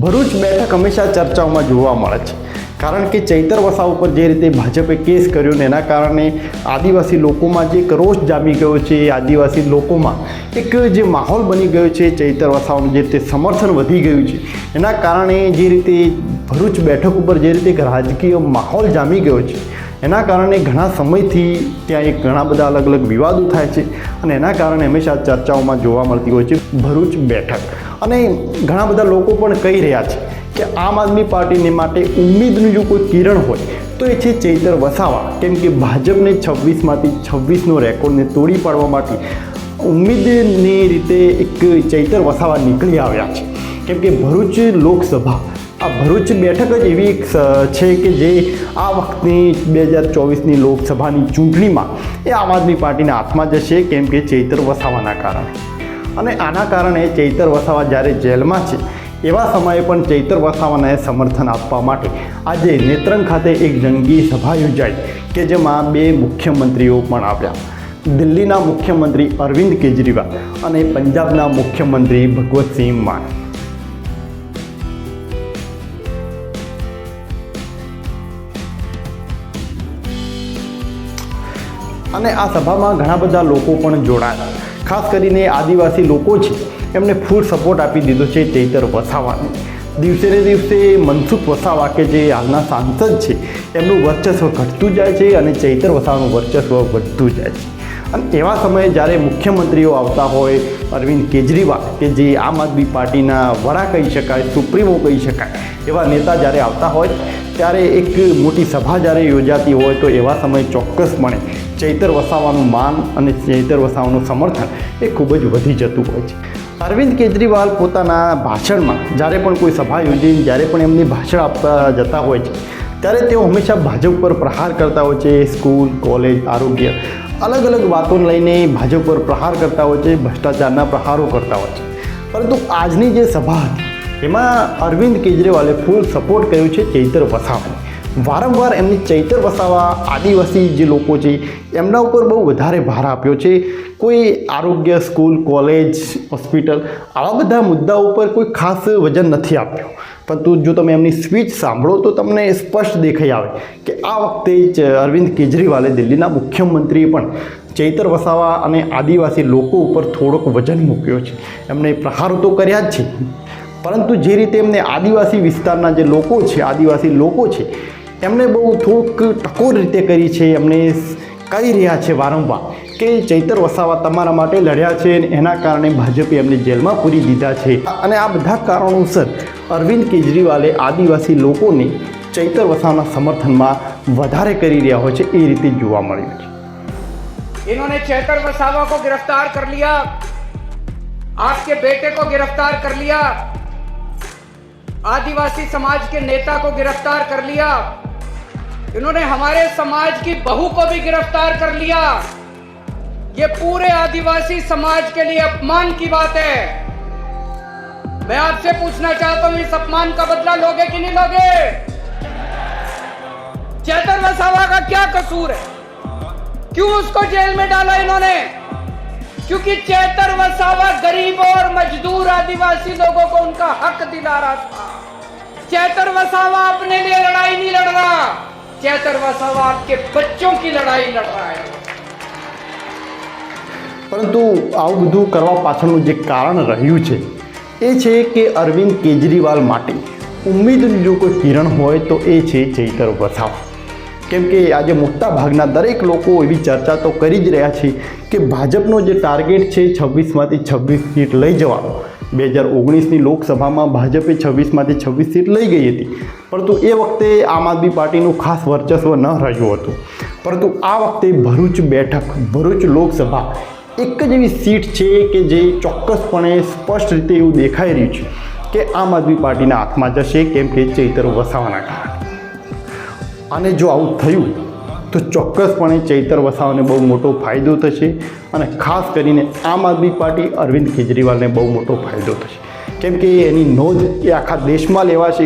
ભરૂચ બેઠક હંમેશા ચર્ચાઓમાં જોવા મળે છે, કારણ કે ચૈતર વસાવા ઉપર જે રીતે ભાજપે કેસ કર્યો ને એના કારણે આદિવાસી લોકોમાં જે એક રોષ જામી ગયો છે, આદિવાસી લોકોમાં એક જે માહોલ બની ગયો છે, ચૈતર વસાવાનું જે રીતે સમર્થન વધી ગયું છે, એના કારણે જે રીતે ભરૂચ બેઠક ઉપર જે રીતે એક રાજકીય માહોલ જામી ગયો છે, એના કારણે ઘણા સમયથી ત્યાં ઘણા બધા અલગ અલગ વિવાદો થાય છે અને એના કારણે હંમેશા ચર્ચાઓમાં જોવા મળતી હોય છે ભરૂચ બેઠક. અને ઘણા બધા લોકો પણ કહી રહ્યા છે કે આમ આદમી પાર્ટીને માટે ઉમ્મીદનું જો કોઈ કિરણ હોય તો એ છે ચૈતર વસાવા, કેમ કે ભાજપને 26માંથી 26નો રેકોર્ડને તોડી પાડવા માટે ઉમ્મીદની રીતે એક ચૈતર વસાવા નીકળી આવ્યા છે. કેમ કે ભરૂચ લોકસભા, આ ભરૂચ બેઠક જ એવી એક છે કે જે આ વખતની 2024ની લોકસભાની ચૂંટણીમાં એ આમ આદમી પાર્ટીના હાથમાં જશે, કેમ કે ચૈતર વસાવાના કારણે. અને આના કારણે ચૈતર વસાવા જ્યારે જેલમાં છે એવા સમયે પણ ચૈતર વસાવાને સમર્થન આપવા માટે આજે નેત્રંગ ખાતે એક જંગી સભા યોજાઈ કે જેમાં 2 મુખ્યમંત્રીઓ પણ આવ્યા. દિલ્હીના મુખ્યમંત્રી અરવિંદ કેજરીવાલ અને પંજાબના મુખ્યમંત્રી ભગવતસિંહ માન. અને આ સભામાં ઘણા બધા લોકો પણ જોડાયા, ખાસ કરીને આદિવાસી લોકો છે એમને ફૂલ સપોર્ટ આપી દીધો છે ચૈતર વસાવાને. દિવસે ને દિવસે મનસુખ વસાવા કે જે હાલના સાંસદ છે એમનું વર્ચસ્વ ઘટતું જાય છે અને ચૈતર વસાવાનું વર્ચસ્વ વધતું જાય છે. અને એવા સમયે જ્યારે મુખ્યમંત્રીઓ આવતા હોય, અરવિંદ કેજરીવાલ કે જે આમ આદમી પાર્ટીના વડા કહી શકાય, સુપ્રીમો કહી શકાય, એવા નેતા જ્યારે આવતા હોય ત્યારે એક મોટી સભા જ્યારે યોજાતી હોય તો એવા સમયે ચોક્કસપણે ચૈતર વસાવાનું માન અને ચૈતર વસાવાનું સમર્થન એ ખૂબ જ વધી જતું હોય છે. અરવિંદ કેજરીવાલ પોતાના ભાષણમાં જ્યારે પણ કોઈ સભા યોજીને જ્યારે પણ એમની ભાષણ આપતા જતા હોય છે ત્યારે તેઓ હંમેશા ભાજપ પર પ્રહાર કરતા હોય છે. સ્કૂલ, કોલેજ, આરોગ્ય, અલગ અલગ વાતોને લઈને ભાજપ પર પ્રહાર કરતા હોય છે, ભ્રષ્ટાચારના પ્રહારો કરતા હોય છે. પરંતુ આજની જે સભા હતી એમાં અરવિંદ કેજરીવાલે ફૂલ સપોર્ટ કર્યો છે ચૈતર વસાવાને. વારંવાર એમની ચૈતર વસાવા આદિવાસી જે લોકો છે એમના ઉપર બહુ વધારે ભાર આપ્યો છે. કોઈ આરોગ્ય, સ્કૂલ, કોલેજ, હોસ્પિટલ આવા બધા મુદ્દાઓ ઉપર કોઈ ખાસ વજન નથી આપ્યું. પરંતુ જો તમે એમની સ્પીચ સાંભળો તો તમને સ્પષ્ટ દેખાઈ આવે કે આ વખતે જ અરવિંદ કેજરીવાલે, દિલ્હીના મુખ્યમંત્રીએ પણ ચૈતર વસાવા અને આદિવાસી લોકો ઉપર થોડોક વજન મૂક્યો છે. એમણે પ્રહારો તો કર્યા જ છે, પરંતુ જે રીતે એમને આદિવાસી વિસ્તારના જે લોકો છે, આદિવાસી લોકો છે એમને બહુ થોડુંક ટકોર રીતે કરી છે. એમને કહી રહ્યા છે વારંવાર કે ચૈતર વસાવા તમારા માટે લડ્યા છે અને એના કારણે ભાજપે એમને જેલમાં પૂરી દીધા છે. અને આ બધા કારણોસર અરવિંદ કેજરીવાલે આદિવાસી લોકોને ચૈતર વસાવાના સમર્થનમાં વધારે કરી રહ્યા હોય છે એ રીતે જોવા મળ્યું છે. इन्होंने चैतर वसावा को गिरफ्तार कर लिया, आपके बेटे को गिरफ्तार कर लिया, आदिवासी समाज के नेता को गिरफ्तार कर लिया, इन्होंने हमारे समाज की बहू को भी गिरफ्तार कर लिया. ये पूरे आदिवासी समाज के लिए अपमान की बात है. मैं आपसे पूछना चाहता हूं, इस अपमान का बदला लोगे कि नहीं लोगे? चैतर वसावा का क्या कसूर है? क्यों उसको जेल में डाला इन्होंने? क्योंकि चैतर वसावा गरीबों और मजदूर आदिवासी लोगों को उनका हक दिला रहा था. चैतर वसावा अपने लिए लड़ाई नहीं लड़ रहा, चैतर वसावा आपके बच्चों की लड़ाई लड़ रहा है. પરંતુ આવું બધું કરવા પાછળનું જે કારણ રહ્યું છે એ છે કે અરવિંદ કેજરીવાલ માટે ઉમ્મીદનું જો કોઈ કિરણ હોય તો એ છે ચૈતર વસાવા. કેમ કે આજે મોટા ભાગના દરેક લોકો એવી ચર્ચા તો કરી જ રહ્યા છે કે ભાજપનો જે ટાર્ગેટ છે 26માંથી 26 સીટ લઈ જવાનો. 2019ની લોકસભામાં ભાજપે 26માંથી 26 સીટ લઈ ગઈ હતી, પરંતુ એ વખતે આમ આદમી પાર્ટીનું ખાસ વર્ચસ્વ ન રહ્યું હતું. પરંતુ આ વખતે ભરૂચ બેઠક, ભરૂચ લોકસભા એક જ એવી સીટ છે કે જે ચોક્કસપણે સ્પષ્ટ રીતે એવું દેખાઈ રહ્યું છે કે આમ આદમી પાર્ટીના હાથમાં જશે, કેમ કે ચૈતર વસાવાના કારણે. અને જો આવું થયું તો ચોક્કસપણે ચૈતર વસાવાને બહુ મોટો ફાયદો થશે અને ખાસ કરીને આમ આદમી પાર્ટી, અરવિંદ કેજરીવાલને બહુ મોટો ફાયદો થશે. કેમ કે એની નોંધ એ આખા દેશમાં લેવાશે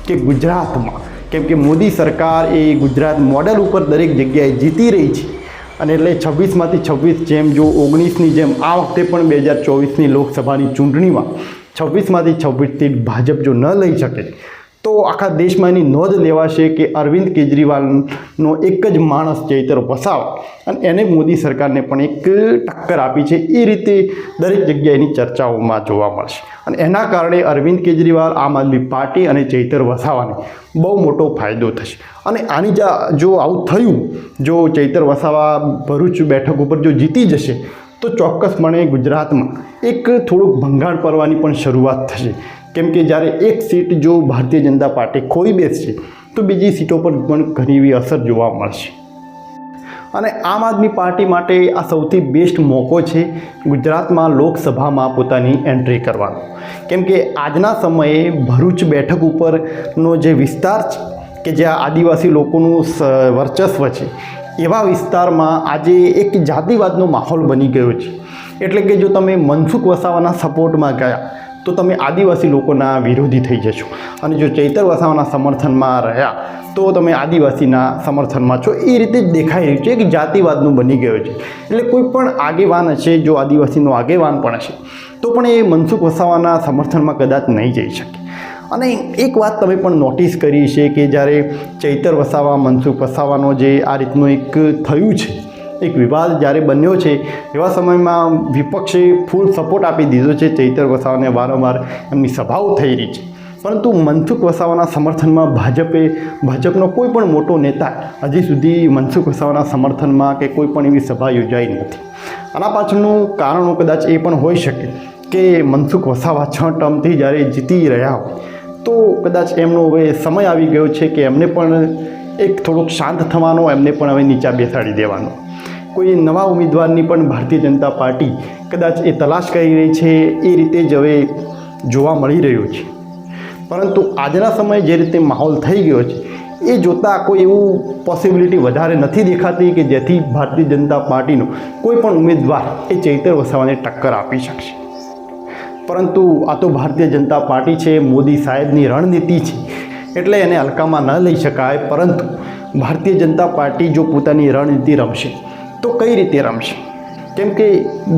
કે ગુજરાતમાં, કેમ કે મોદી સરકાર એ ગુજરાત મોડેલ ઉપર દરેક જગ્યાએ જીતી રહી છે. અને એટલે 26માંથી 26 જેમ જો 19ની જેમ આ વખતે પણ 2024ની લોકસભાની ચૂંટણીમાં 26માંથી 26 સીટ ભાજપ જો ન લઈ શકે તો આખા દેશમાં એની નોંધ લેવાશે કે અરવિંદ કેજરીવાલનો એક જ માણસ ચૈતર વસાવા અને એને મોદી સરકારને પણ એક ટક્કર આપી છે એ રીતે દરેક જગ્યાએ એની ચર્ચાઓમાં જોવા મળશે અને એના કારણે અરવિંદ કેજરીવાલ, આમ આદમી પાર્ટી અને ચૈતર વસાવાને બહુ મોટો ફાયદો થશે. અને આની જો આવું થયું, જો ચૈતર વસાવા ભરૂચ બેઠક ઉપર જો જીતી જશે તો ચોક્કસપણે ગુજરાતમાં એક થોડુંક ભંગાણ પડવાની પણ શરૂઆત થશે. કેમ કે જ્યારે એક સીટ જો ભારતીય જનતા પાર્ટી ખોઈ બેસશે તો બીજી સીટો પર પણ ઘણી એવી અસર જોવા મળશે. અને આમ આદમી પાર્ટી માટે આ સૌથી બેસ્ટ મોકો છે ગુજરાતમાં લોકસભામાં પોતાની એન્ટ્રી કરવાનો. કેમ કે આજના સમયે ભરૂચ બેઠક ઉપરનો જે વિસ્તાર છે કે જ્યાં આદિવાસી લોકોનું વર્ચસ્વ છે, એવા વિસ્તારમાં આજે એક જાતિવાદનો માહોલ બની ગયો છે. એટલે કે જો તમે મનસુખ વસાવાના સપોર્ટમાં ગયા તો તમે આદિવાસી લોકોના વિરોધી થઈ જશો અને જો ચૈતર વસાવાના સમર્થનમાં રહ્યા તો તમે આદિવાસીના સમર્થનમાં છો. એ રીતે જ દેખાઈ રહ્યું છે કે જાતિવાદનું બની ગયો છે. એટલે કોઈ પણ આગેવાન હશે, જો આદિવાસીનો આગેવાન પણ હશે તો પણ એ મનસુખ વસાવાના સમર્થનમાં કદાચ નહીં જઈ શકે. અને એક વાત તમે પણ નોટિસ કરી છે કે જ્યારે ચૈતર વસાવા, મનસુખ વસાવાનો જે આ રીતનું એક થયું છે, એક વિવાદ જ્યારે બન્યો છે, એવા સમયમાં વિપક્ષે ફૂલ સપોર્ટ આપી દીધો છે ચૈતર વસાવાને. વારંવાર એમની સભાઓ થઈ રહી છે, પરંતુ મનસુખ વસાવાના સમર્થનમાં ભાજપનો કોઈ પણ મોટો નેતા હજી સુધી મનસુખ વસાવાના સમર્થનમાં કે કોઈ પણ એવી સભા યોજાઈ નથી. આના પાછળનું કારણો કદાચ એ પણ હોઈ શકે કે મનસુખ વસાવા 6 ટર્મથી જ્યારે જીતી રહ્યા હોય તો કદાચ એમનો હવે સમય આવી ગયો છે કે એમને પણ એક થોડોક શાંત થવાનો, એમને પણ હવે નીચા બેસાડી દેવાનો. કોઈ નવા ઉમેદવારની પણ ભારતીય જનતા પાર્ટી કદાચ એ તલાશ કરી રહી છે, એ રીતે જ હવે જોવા મળી રહ્યું છે. પરંતુ આજના સમયે જે રીતે માહોલ થઈ ગયો છે એ જોતાં કોઈ એવું પોસિબિલિટી વધારે નથી દેખાતી કે જેથી ભારતીય જનતા પાર્ટીનો કોઈ પણ ઉમેદવાર એ ચૈતર વસાવાને ટક્કર આપી શકશે. પરંતુ આ તો ભારતીય જનતા પાર્ટી છે, મોદી સાહેબની રણનીતિ છે, એટલે એને હલકામાં ન લઈ શકાય. પરંતુ ભારતીય જનતા પાર્ટી જો પોતાની રણનીતિ રમશે તો કઈ રીતે રમશે? કેમ કે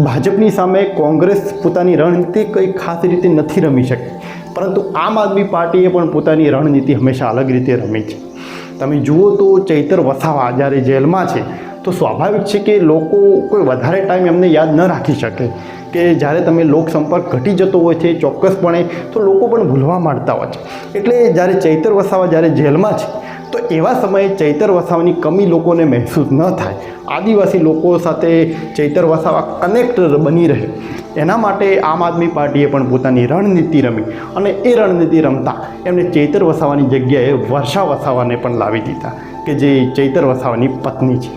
ભાજપની સામે કોંગ્રેસ પોતાની રણનીતિ કંઈ ખાસ રીતે નથી રમી શકતી, પરંતુ આમ આદમી પાર્ટીએ પણ પોતાની રણનીતિ હંમેશા અલગ રીતે રમી છે. તમે જુઓ તો ચૈતર વસાવા જ્યારે જેલમાં છે તો સ્વાભાવિક છે કે લોકો કોઈ વધારે ટાઈમ એમને યાદ ન રાખી શકે. કે જ્યારે તમે લોકસંપર્ક ઘટી જતો હોય છે ચોક્કસપણે તો લોકો પણ ભૂલવા માંડતા હોય છે. એટલે જ્યારે ચૈતર વસાવા જ્યારે જેલમાં છે તો એવા સમયે ચૈતર વસાવાની કમી લોકોને મહેસૂસ ન થાય, આદિવાસી લોકો સાથે ચૈતર વસાવા કનેક્ટ બની રહે, એના માટે આમ આદમી પાર્ટીએ પણ પોતાની રણનીતિ રમી અને એ રણનીતિ રમતા એમણે ચૈતર વસાવાની જગ્યાએ વર્ષા વસાવાને પણ લાવી દીધા કે જે ચૈતર વસાવાની પત્ની છે.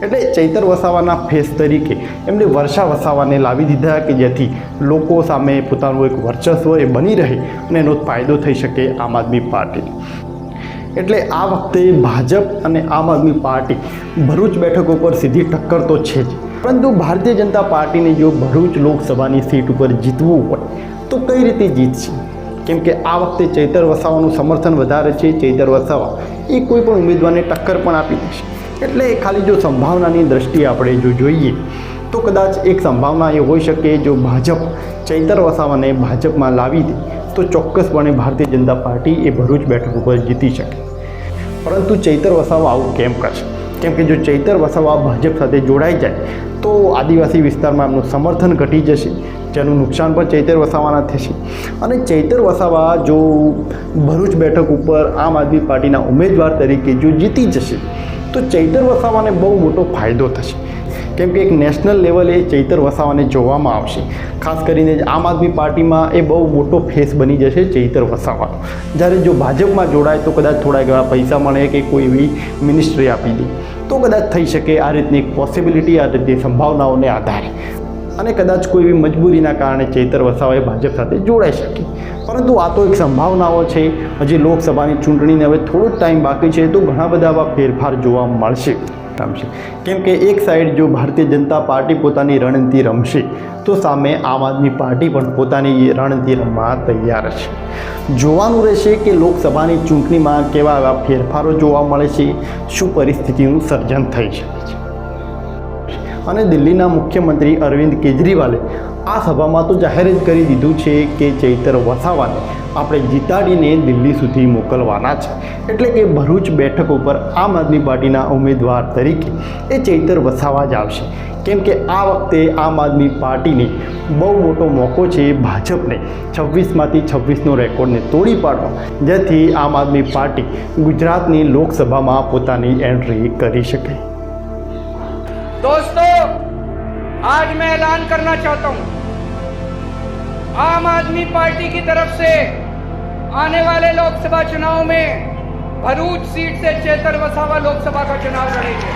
એટલે ચૈતર વસાવાના ફેસ તરીકે એમણે વર્ષા વસાવાને લાવી દીધા કે જેથી લોકો સામે પોતાનું એક વર્ચસ્વ એ બની રહે અને એનો ફાયદો થઈ શકે આમ આદમી પાર્ટીને. એટલે આ વખતે ભાજપ અને આમ આદમી પાર્ટી ભરૂચ બેઠક ઉપર સીધી ટક્કર તો છે જ, પરંતુ ભારતીય જનતા પાર્ટીને જો ભરૂચ લોકસભાની સીટ ઉપર જીતવું હોય તો કઈ રીતે જીતશે? કેમ કે આ વખતે ચૈતર વસાવાનું સમર્થન વધારે છે. ચૈતર વસાવા એ કોઈ પણ ઉમેદવારને ટક્કર પણ આપી દેશે. એટલે ખાલી જો સંભાવનાની દ્રષ્ટિએ આપણે જો જોઈએ તો કદાચ એક સંભાવના એ હોઈ શકે, જો ભાજપ ચૈતર વસાવાને ભાજપમાં લાવી દે તો ચોક્કસપણે ભારતીય જનતા પાર્ટી એ ભરૂચ બેઠક ઉપર જીતી શકે. પરંતુ ચૈતર વસાવા આવું કેમ કરશે? કેમ કે જો ચૈતર વસાવા ભાજપ સાથે જોડાઈ જાય તો આદિવાસી વિસ્તારમાં એમનું સમર્થન ઘટી જશે, જેનું નુકસાન પણ ચૈતર વસાવાના થશે. અને ચૈતર વસાવા જો ભરૂચ બેઠક ઉપર આમ આદમી પાર્ટીના ઉમેદવાર તરીકે જો જીતી જશે તો ચૈતર વસાવાને બહુ મોટો ફાયદો થશે. કેમ કે એક નેશનલ લેવલે ચૈતર વસાવાને જોવામાં આવશે. ખાસ કરીને આમ આદમી પાર્ટીમાં એ બહુ મોટો ફેસ બની જશે ચૈતર વસાવાનો. જ્યારે જો ભાજપમાં જોડાય તો કદાચ થોડા ઘણા પૈસા મળે કે કોઈ એવી મિનિસ્ટ્રી આપી દે તો કદાચ થઈ શકે. આ રીતની એક પોસિબિલિટી, આ રીતની સંભાવનાઓને આધારે અને કદાચ કોઈ એવી મજબૂરીના કારણે ચૈતર વસાવાએ ભાજપ સાથે જોડાઈ શકે. પરંતુ આ તો એક સંભાવનાઓ છે. હજી લોકસભાની ચૂંટણીને હવે થોડો જ ટાઈમ બાકી છે તો ઘણા બધા આવા ફેરફાર જોવા મળશે. કેમ કે એક સાઈડ જો ભારતીય જનતા પાર્ટી પોતાની રણનીતિ રમશે તો સામે આમ આદમી પાર્ટી પણ પોતાની રણનીતિ રમવા તૈયાર છે. જોવાનું રહેશે કે લોકસભાની ચૂંટણીમાં કેવા એવા ફેરફારો જોવા મળે છે, શું પરિસ્થિતિનું સર્જન થઈ શકે છે. અને દિલ્હીના મુખ્યમંત્રી અરવિંદ કેજરીવાલે આ સભામાં તો જાહેર જ કરી દીધું છે કે ચૈતર વસાવાને આપણે જીતાડીને દિલ્હી સુધી મોકલવાના છે, એટલે કે ભરૂચ બેઠક ઉપર આમ આદમી પાર્ટીના ઉમેદવાર તરીકે એ ચૈતર વસાવા જ આવશે. કેમ કે આ વખતે આમ આદમી પાર્ટીને બહુ મોટો મોકો છે ભાજપને 26માંથી 26નો રેકોર્ડને તોડી પાડવા, જેથી આમ આદમી પાર્ટી ગુજરાતની લોકસભામાં પોતાની એન્ટ્રી કરી શકે. दोस्तों, आज मैं ऐलान करना चाहता हूं, आम आदमी पार्टी की तरफ से आने वाले लोकसभा चुनाव में भरूच सीट से चैतर वसावा लोकसभा का चुनाव लड़ेंगे.